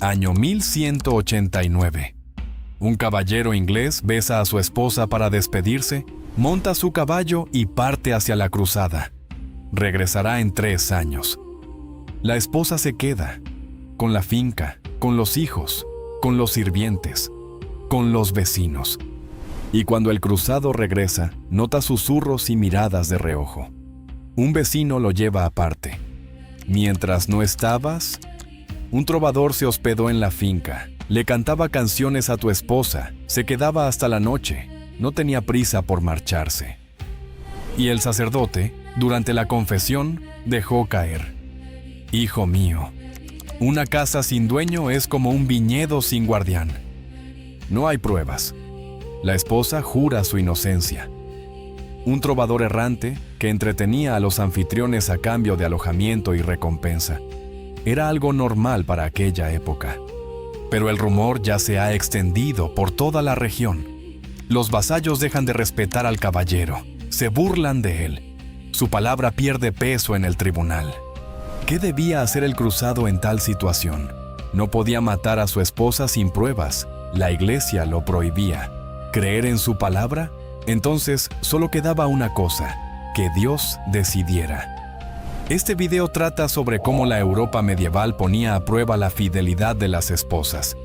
Año 1189. Un caballero inglés besa a su esposa para despedirse, monta su caballo y parte hacia la cruzada. Regresará en 3 años. La esposa se queda, con la finca, con los hijos, con los sirvientes, con los vecinos. Y cuando el cruzado regresa, nota susurros y miradas de reojo. Un vecino lo lleva aparte. Mientras no estabas, un trovador se hospedó en la finca, le cantaba canciones a tu esposa, se quedaba hasta la noche, no tenía prisa por marcharse. Y el sacerdote, durante la confesión, dejó caer: Hijo mío, una casa sin dueño es como un viñedo sin guardián. No hay pruebas. La esposa jura su inocencia. Un trovador errante que entretenía a los anfitriones a cambio de alojamiento y recompensa. Era algo normal para aquella época. Pero el rumor ya se ha extendido por toda la región. Los vasallos dejan de respetar al caballero, se burlan de él. Su palabra pierde peso en el tribunal. ¿Qué debía hacer el cruzado en tal situación? No podía matar a su esposa sin pruebas. La iglesia lo prohibía. ¿Creer en su palabra? Entonces solo quedaba una cosa: que Dios decidiera. Este video trata sobre cómo la Europa medieval ponía a prueba la fidelidad de las esposas.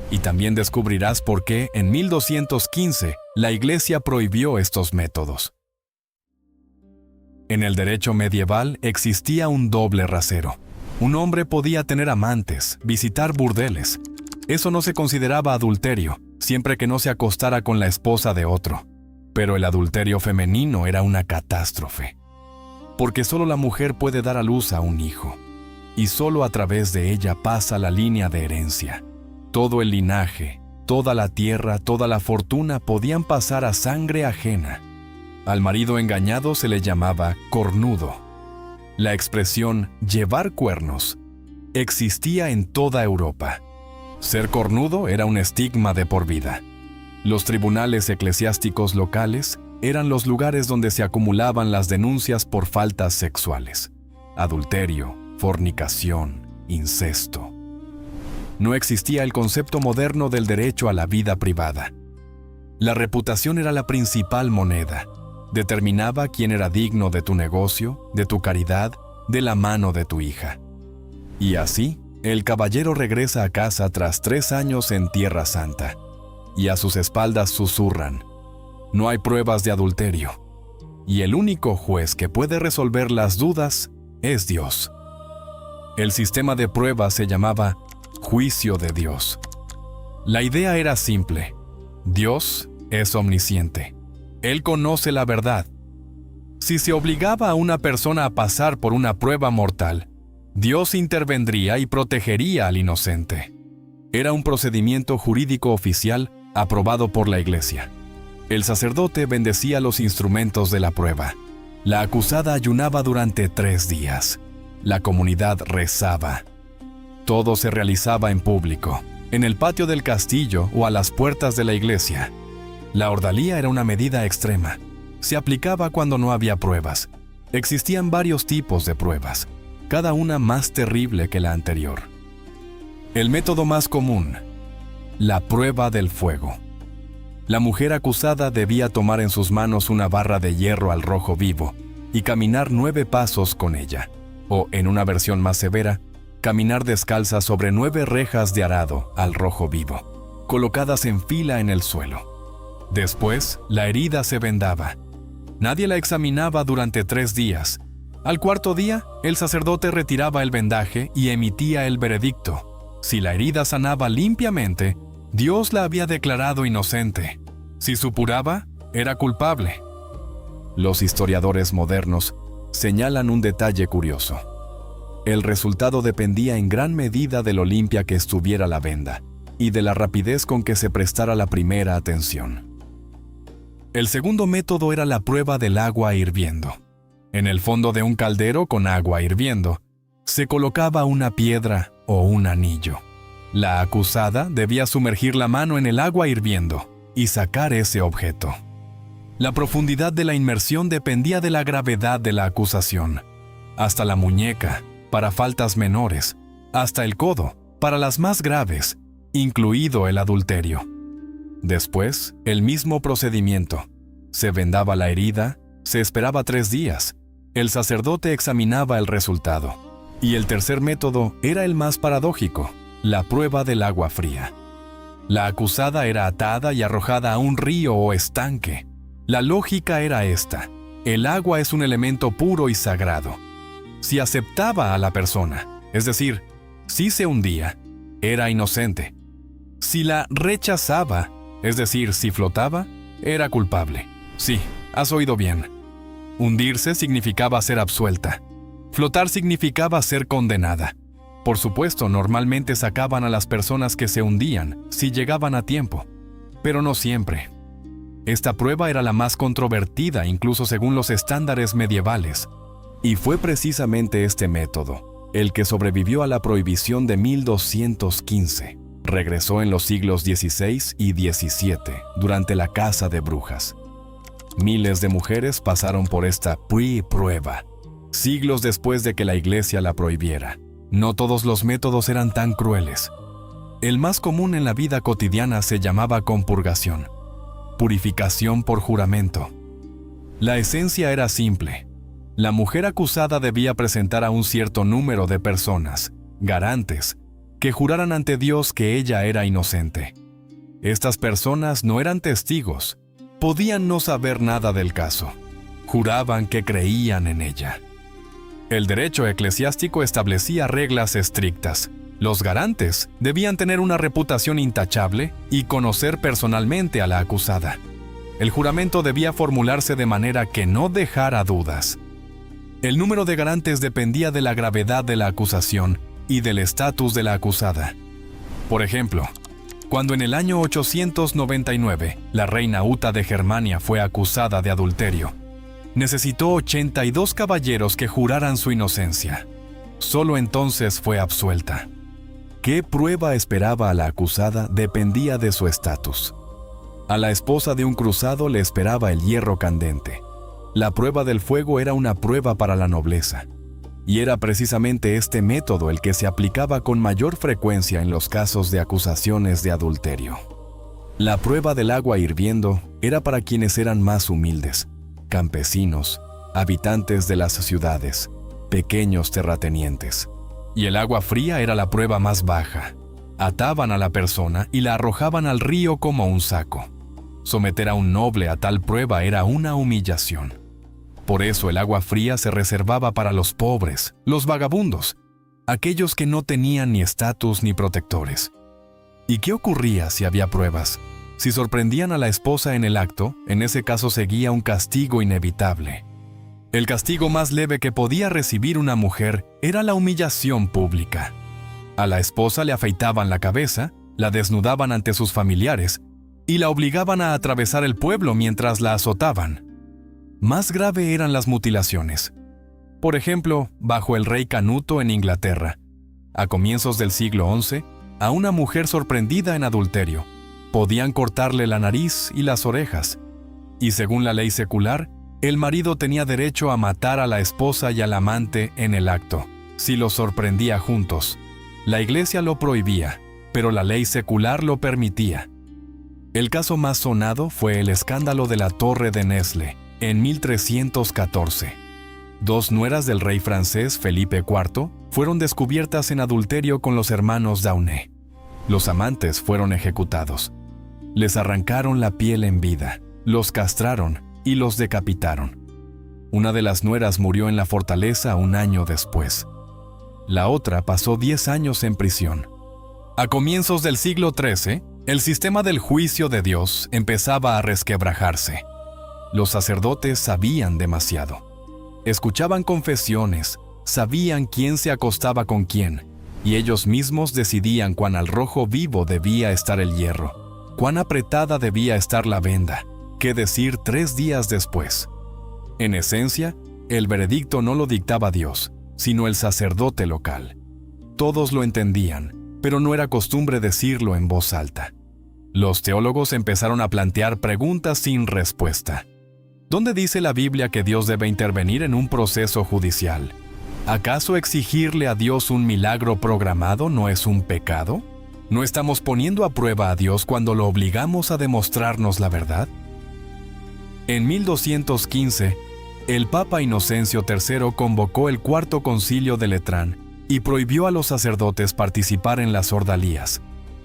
Y también descubrirás por qué en 1215 la Iglesia prohibió estos métodos. En el derecho medieval existía un doble rasero. Un hombre podía tener amantes, visitar burdeles. Eso no se consideraba adulterio, siempre que no se acostara con la esposa de otro. Pero el adulterio femenino era una catástrofe. Porque solo la mujer puede dar a luz a un hijo, y solo a través de ella pasa la línea de herencia. Todo el linaje, toda la tierra, toda la fortuna podían pasar a sangre ajena. Al marido engañado se le llamaba cornudo. La expresión llevar cuernos existía en toda Europa. Ser cornudo era un estigma de por vida. Los tribunales eclesiásticos locales eran los lugares donde se acumulaban las denuncias por faltas sexuales, adulterio, fornicación, incesto. No existía el concepto moderno del derecho a la vida privada. La reputación era la principal moneda. Determinaba quién era digno de tu negocio, de tu caridad, de la mano de tu hija. Y así, el caballero regresa a casa tras 3 años en Tierra Santa, y a sus espaldas susurran: no hay pruebas de adulterio. Y el único juez que puede resolver las dudas es Dios. El sistema de pruebas se llamaba juicio de Dios. La idea era simple: Dios es omnisciente. Él conoce la verdad. Si se obligaba a una persona a pasar por una prueba mortal, Dios intervendría y protegería al inocente. Era un procedimiento jurídico oficial aprobado por la Iglesia. El sacerdote bendecía los instrumentos de la prueba. La acusada ayunaba durante 3 días. La comunidad rezaba. Todo se realizaba en público, en el patio del castillo o a las puertas de la iglesia. La ordalía era una medida extrema. Se aplicaba cuando no había pruebas. Existían varios tipos de pruebas, cada una más terrible que la anterior. El método más común: la prueba del fuego. La mujer acusada debía tomar en sus manos una barra de hierro al rojo vivo y caminar 9 pasos con ella, o, en una versión más severa, caminar descalza sobre 9 rejas de arado al rojo vivo, colocadas en fila en el suelo. Después, la herida se vendaba. Nadie la examinaba durante 3 días. Al 4.º día, el sacerdote retiraba el vendaje y emitía el veredicto. Si la herida sanaba limpiamente, Dios la había declarado inocente. Si supuraba, era culpable. Los historiadores modernos señalan un detalle curioso. El resultado dependía en gran medida de lo limpia que estuviera la venda y de la rapidez con que se prestara la primera atención. El segundo método era la prueba del agua hirviendo. En el fondo de un caldero con agua hirviendo, se colocaba una piedra o un anillo. La acusada debía sumergir la mano en el agua hirviendo y sacar ese objeto. La profundidad de la inmersión dependía de la gravedad de la acusación. Hasta la muñeca, para faltas menores, hasta el codo, para las más graves, incluido el adulterio. Después, el mismo procedimiento. Se vendaba la herida, se esperaba 3 días, el sacerdote examinaba el resultado. Y el tercer método era el más paradójico, la prueba del agua fría. La acusada era atada y arrojada a un río o estanque. La lógica era esta: el agua es un elemento puro y sagrado. Si aceptaba a la persona, es decir, si se hundía, era inocente. Si la rechazaba, es decir, si flotaba, era culpable. Sí, has oído bien. Hundirse significaba ser absuelta. Flotar significaba ser condenada. Por supuesto, normalmente sacaban a las personas que se hundían si llegaban a tiempo, pero no siempre. Esta prueba era la más controvertida incluso según los estándares medievales, y fue precisamente este método el que sobrevivió a la prohibición de 1215. Regresó en los siglos XVI y XVII durante la caza de brujas. Miles de mujeres pasaron por esta prueba, siglos después de que la Iglesia la prohibiera. No todos los métodos eran tan crueles. El más común en la vida cotidiana se llamaba compurgación, purificación por juramento. La esencia era simple. La mujer acusada debía presentar a un cierto número de personas, garantes, que juraran ante Dios que ella era inocente. Estas personas no eran testigos, podían no saber nada del caso. Juraban que creían en ella. El derecho eclesiástico establecía reglas estrictas. Los garantes debían tener una reputación intachable y conocer personalmente a la acusada. El juramento debía formularse de manera que no dejara dudas. El número de garantes dependía de la gravedad de la acusación y del estatus de la acusada. Por ejemplo, cuando en el año 899 la reina Uta de Germania fue acusada de adulterio, necesitó 82 caballeros que juraran su inocencia. Solo entonces fue absuelta. ¿Qué prueba esperaba a la acusada? Dependía de su estatus. A la esposa de un cruzado le esperaba el hierro candente. La prueba del fuego era una prueba para la nobleza. Y era precisamente este método el que se aplicaba con mayor frecuencia en los casos de acusaciones de adulterio. La prueba del agua hirviendo era para quienes eran más humildes: campesinos, habitantes de las ciudades, pequeños terratenientes. Y el agua fría era la prueba más baja. Ataban a la persona y la arrojaban al río como un saco. Someter a un noble a tal prueba era una humillación. Por eso el agua fría se reservaba para los pobres, los vagabundos, aquellos que no tenían ni estatus ni protectores. ¿Y qué ocurría si había pruebas? Si sorprendían a la esposa en el acto, en ese caso seguía un castigo inevitable. El castigo más leve que podía recibir una mujer era la humillación pública. A la esposa le afeitaban la cabeza, la desnudaban ante sus familiares y la obligaban a atravesar el pueblo mientras la azotaban. Más grave eran las mutilaciones. Por ejemplo, bajo el rey Canuto en Inglaterra, a comienzos del siglo XI, a una mujer sorprendida en adulterio, podían cortarle la nariz y las orejas, y según la ley secular, el marido tenía derecho a matar a la esposa y al amante en el acto, si los sorprendía juntos. La Iglesia lo prohibía, pero la ley secular lo permitía. El caso más sonado fue el escándalo de la Torre de Nesle, en 1314. 2 nueras del rey francés Felipe IV fueron descubiertas en adulterio con los hermanos Daunet. Los amantes fueron ejecutados. Les arrancaron la piel en vida, los castraron y los decapitaron. Una de las nueras murió en la fortaleza un año después. La otra pasó 10 años en prisión. A comienzos del siglo XIII, el sistema del juicio de Dios empezaba a resquebrajarse. Los sacerdotes sabían demasiado. Escuchaban confesiones, sabían quién se acostaba con quién, y ellos mismos decidían cuán al rojo vivo debía estar el hierro, cuán apretada debía estar la venda, qué decir 3 días después. En esencia, el veredicto no lo dictaba Dios, sino el sacerdote local. Todos lo entendían, pero no era costumbre decirlo en voz alta. Los teólogos empezaron a plantear preguntas sin respuesta. ¿Dónde dice la Biblia que Dios debe intervenir en un proceso judicial? ¿Acaso exigirle a Dios un milagro programado no es un pecado? ¿No estamos poniendo a prueba a Dios cuando lo obligamos a demostrarnos la verdad? En 1215, el Papa Inocencio III convocó el Cuarto Concilio de Letrán y prohibió a los sacerdotes participar en las ordalías.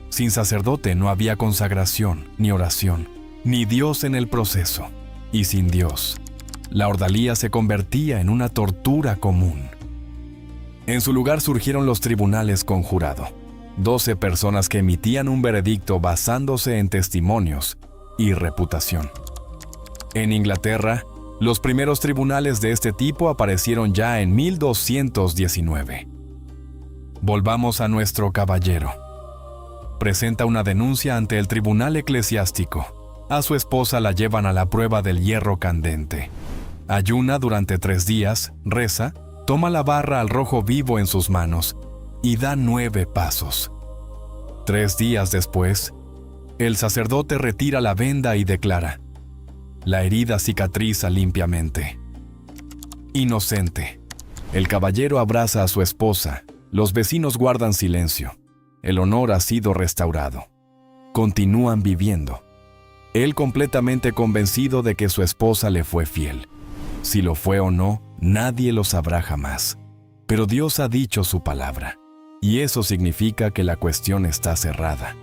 Sin sacerdote no había consagración, ni oración, ni Dios en el proceso. Y sin Dios, la ordalía se convertía en una tortura común. En su lugar surgieron los tribunales con jurado, 12 personas que emitían un veredicto basándose en testimonios y reputación. En Inglaterra, los primeros tribunales de este tipo aparecieron ya en 1219. Volvamos a nuestro caballero. Presenta una denuncia ante el tribunal eclesiástico. A su esposa la llevan a la prueba del hierro candente. Ayuna durante 3 días, reza, toma la barra al rojo vivo en sus manos y da 9 pasos. 3 días después, el sacerdote retira la venda y declara: la herida cicatriza limpiamente. Inocente. El caballero abraza a su esposa. Los vecinos guardan silencio. El honor ha sido restaurado. Continúan viviendo. Él completamente convencido de que su esposa le fue fiel. Si lo fue o no, nadie lo sabrá jamás. Pero Dios ha dicho su palabra. Y eso significa que la cuestión está cerrada.